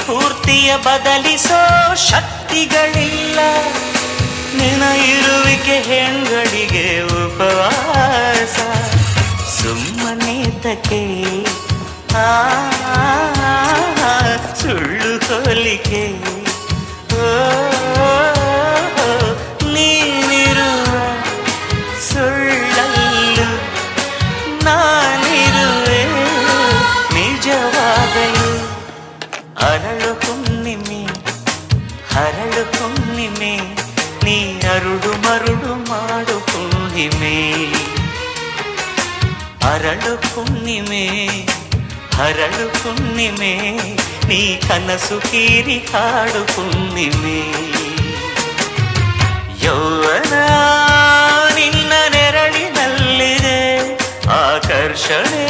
ಸ್ಫೂರ್ತಿಯ ಬದಲಿಸೋ ಶಕ್ತಿಗಳಿಲ್ಲ. ನಿನ ಇರುವಿಕೆ ಹೆಣ್ಗಳಿಗೆ ಉಪವಾಸ. ಸುಮ್ಮನೆ ತಕೆ ಸುಳ್ಳು ಹೋಲಿಕೆ. ನೀನಿರುವ ಸುಳ್ಳಲ್ಲೂ ನಾನಿರುವೆ ನಿಜವಾಗಲು. ಅರಳು ಹುಣ್ಣಿಮೆ ಹರಳು ಹುಣ್ಣಿಮೆ, ನೀ ಅರುಳು ಮರುಳು ಮಾಡು ಹುಣ್ಣಿಮೆ. ಅರಳು ಹುಣ್ಣಿಮೆ ಹರಳು ಹುಣ್ಣಿಮೆ, ನೀ ಕನಸು ಕೀರಿ ಹಾಡು ಹುಣ್ಣಿಮೆ. ಯೌವನ ನಿನ್ನ ನೆರಳಿನಲ್ಲಿದೆ, ಆಕರ್ಷಣೆ